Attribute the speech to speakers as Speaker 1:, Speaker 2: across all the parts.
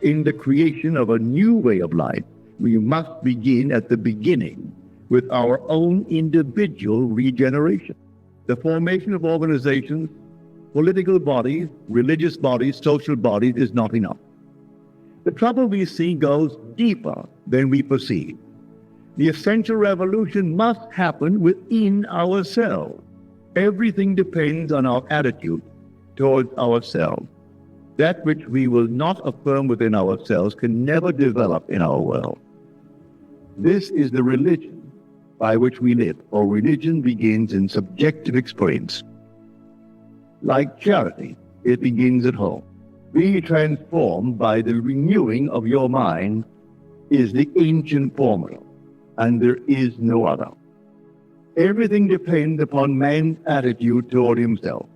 Speaker 1: in the creation of a new way of life, we must begin at the beginning with our own individual regeneration. The formation of organizations, political bodies, religious bodies, social bodies is not enough. The trouble we see goes deeper than we perceive. The essential revolution must happen within ourselves. Everything depends on our attitude towards ourselves. That which we will not affirm within ourselves can never develop in our world. This is the religion by which we live, or religion begins in subjective experience. Like charity, it begins at home. Be transformed by the renewing of your mind is the ancient formula, and there is no other. Everything depends upon man's attitude toward himself.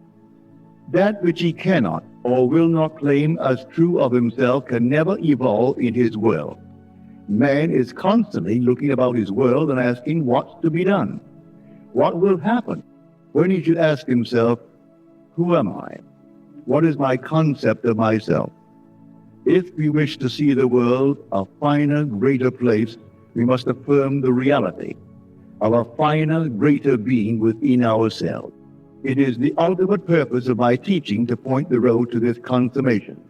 Speaker 1: That which he cannot or will not claim as true of himself can never evolve in his world. Man is constantly looking about his world and asking what's to be done. What will happen when he should ask himself, who am I? What is my concept of myself? If we wish to see the world a finer, greater place, we must affirm the reality of a finer, greater being within ourselves. It is the ultimate purpose of my teaching to point the road to this consummation.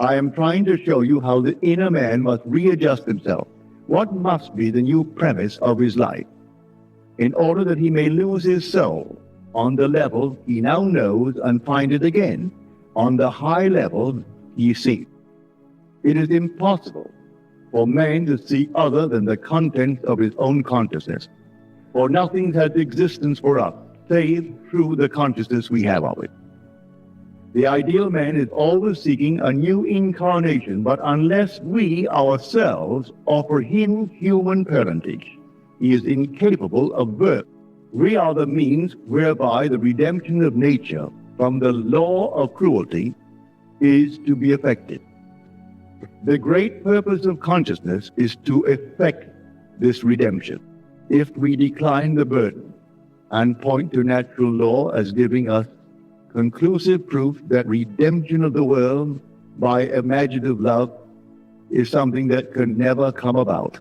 Speaker 1: I am trying to show you how the inner man must readjust himself. What must be the new premise of his life, in order that he may lose his soul on the level he now knows and find it again on the high level he seeks. It is impossible for man to see other than the contents of his own consciousness, for nothing has existence for us save through the consciousness we have of it. The ideal man is always seeking a new incarnation, but unless we ourselves offer him human parentage, he is incapable of birth. We are the means whereby the redemption of nature from the law of cruelty is to be effected. The great purpose of consciousness is to effect this redemption. If we decline the burden and point to natural law as giving us conclusive proof that redemption of the world by imaginative love is something that can never come about,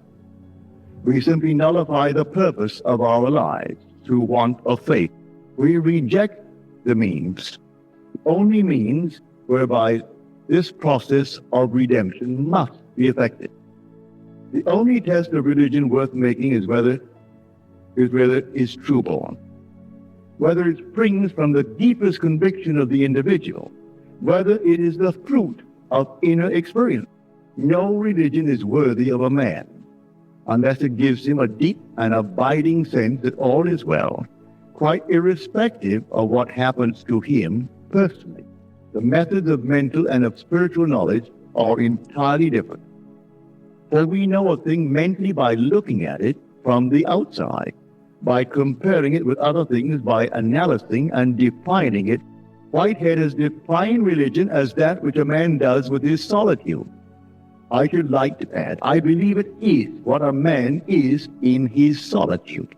Speaker 1: we simply nullify the purpose of our lives through want of faith. We reject the means, the only means whereby this process of redemption must be effected. The only test of religion worth making is whether it is true-born, whether it springs from the deepest conviction of the individual, whether it is the fruit of inner experience. No religion is worthy of a man unless it gives him a deep and abiding sense that all is well, quite irrespective of what happens to him personally. The methods of mental and of spiritual knowledge are entirely different. For we know a thing mentally by looking at it from the outside, by comparing it with other things, by analyzing and defining it. Whitehead has defined religion as that which a man does with his solitude. I should like to add, I believe it is what a man is in his solitude.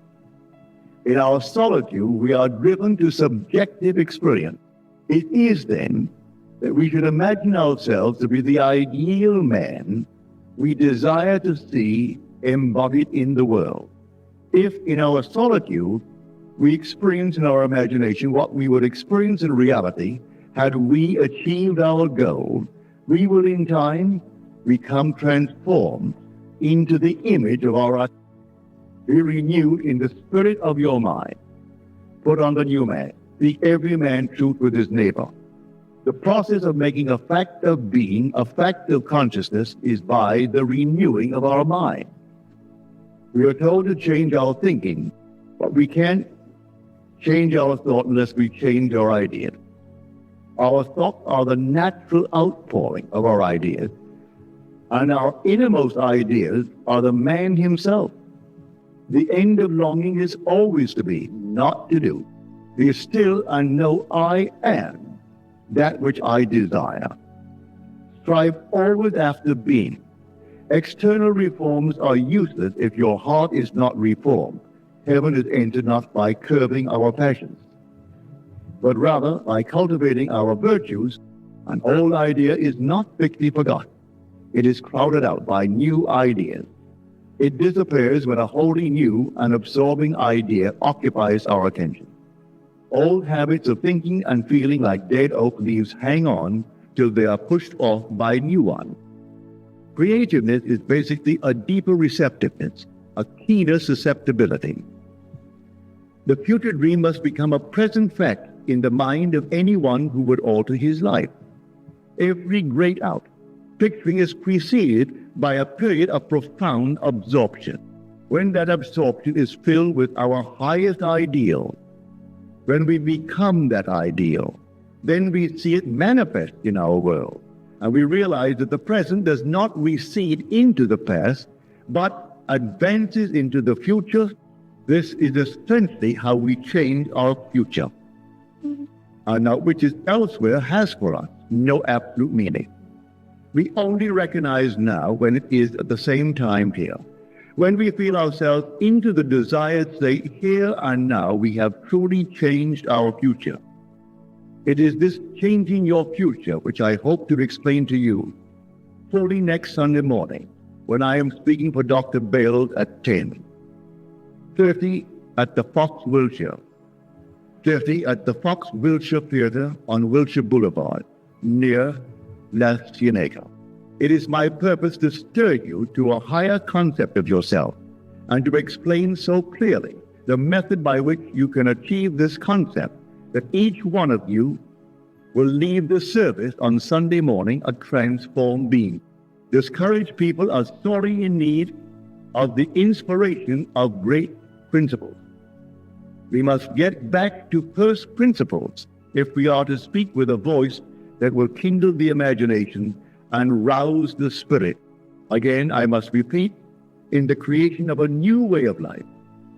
Speaker 1: In our solitude, we are driven to subjective experience. It is then that we should imagine ourselves to be the ideal man we desire to see embodied in the world. If in our solitude we experience in our imagination what we would experience in reality had we achieved our goal, we will in time become transformed into the image of our identity. Be renewed in the spirit of your mind. Put on the new man. Speak every man truth with his neighbor. The process of making a fact of being, a fact of consciousness, is by the renewing of our mind. We are told to change our thinking, but we can't change our thought unless we change our ideas. Our thoughts are the natural outpouring of our ideas, and our innermost ideas are the man himself. The end of longing is always to be, not to do. Be still and know I am that which I desire. Strive always after being. External reforms are useless if your heart is not reformed. Heaven is entered not by curbing our passions, but rather by cultivating our virtues. An old idea is not quickly forgotten. It is crowded out by new ideas. It disappears when a wholly new and absorbing idea occupies our attention. Old habits of thinking and feeling like dead oak leaves hang on till they are pushed off by new ones. Creativeness is basically a deeper receptiveness, a keener susceptibility. The future dream must become a present fact in the mind of anyone who would alter his life. Every great out picturing is preceded by a period of profound absorption. When that absorption is filled with our highest ideal, when we become that ideal, then we see it manifest in our world. And we realize that the present does not recede into the past, but advances into the future. This is essentially how we change our future. Now, which is elsewhere has for us no absolute meaning. We only recognize now when it is at the same time here. When we feel ourselves into the desired state here and now, we have truly changed our future. It is this changing your future which I hope to explain to you fully next Sunday morning when I am speaking for Dr. Bales at 10:30 at the Fox Wilshire. 30 at the Fox Wilshire Theater on Wilshire Boulevard, near La Cienega. It is my purpose to stir you to a higher concept of yourself and to explain so clearly the method by which you can achieve this concept that each one of you will leave the service on Sunday morning a transformed being. Discouraged people are sorely in need of the inspiration of great principles. We must get back to first principles if we are to speak with a voice that will kindle the imagination and rouse the spirit. Again, I must repeat, in the creation of a new way of life,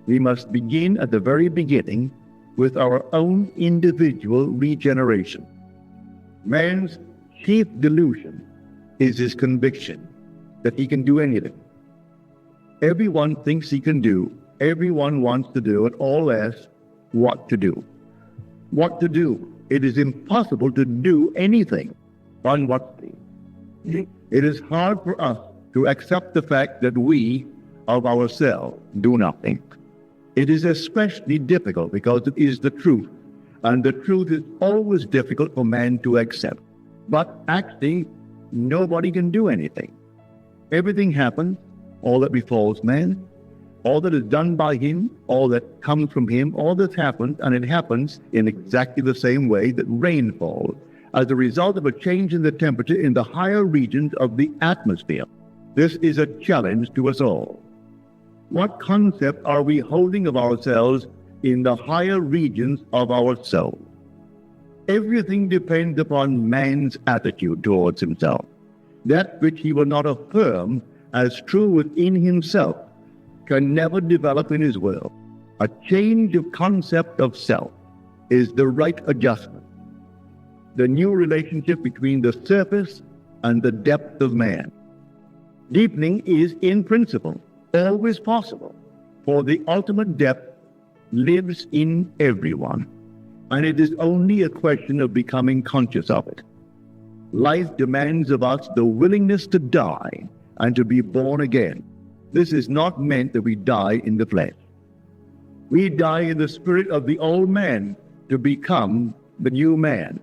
Speaker 1: we must begin at the very beginning with our own individual regeneration. Man's chief delusion is his conviction that he can do anything. Everyone thinks he can do, everyone wants to do, and all ask what to do. What to do? It is impossible to do anything on what to do. It is hard for us to accept the fact that we, of ourselves, do nothing. It is especially difficult because it is the truth, and the truth is always difficult for man to accept. But actually, nobody can do anything. Everything happens, all that befalls man, all that is done by him, all that comes from him, all that happens, and it happens in exactly the same way that rain falls, as a result of a change in the temperature in the higher regions of the atmosphere. This is a challenge to us all. What concept are we holding of ourselves in the higher regions of our soul? Everything depends upon man's attitude towards himself. That which he will not affirm as true within himself can never develop in his world. A change of concept of self is the right adjustment. The new relationship between the surface and the depth of man. Deepening is, in principle, always possible, for the ultimate depth lives in everyone, and it is only a question of becoming conscious of it. Life demands of us the willingness to die and to be born again. This is not meant that we die in the flesh. We die in the spirit of the old man to become the new man.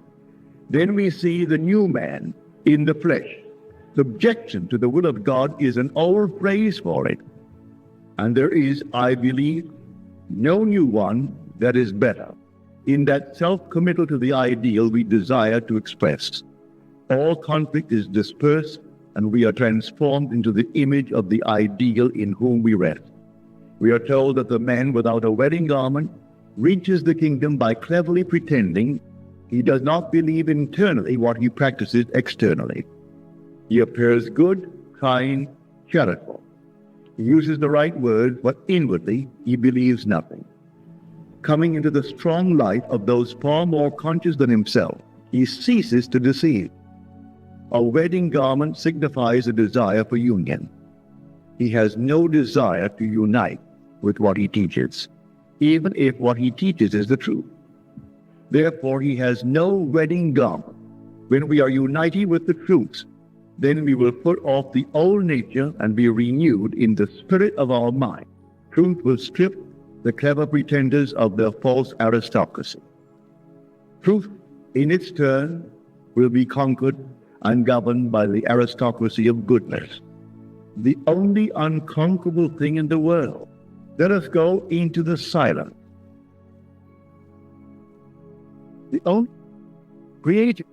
Speaker 1: Then we see the new man in the flesh. Subjection to the will of God is an old phrase for it. And there is, I believe, no new one that is better in that self-committal to the ideal we desire to express. All conflict is dispersed, and we are transformed into the image of the ideal in whom we rest. We are told that the man without a wedding garment reaches the kingdom by cleverly pretending he does not believe internally what he practices externally. He appears good, kind, charitable. He uses the right words, but inwardly he believes nothing. Coming into the strong light of those far more conscious than himself, he ceases to deceive. A wedding garment signifies a desire for union. He has no desire to unite with what he teaches, even if what he teaches is the truth. Therefore, he has no wedding garment. When we are united with the truth, Then we will put off the old nature and be renewed in the spirit of our mind. Truth will strip the clever pretenders of their false aristocracy. Truth, in its turn, will be conquered and governed by the aristocracy of goodness, the only unconquerable thing in the world. Let us go into the silence. The only created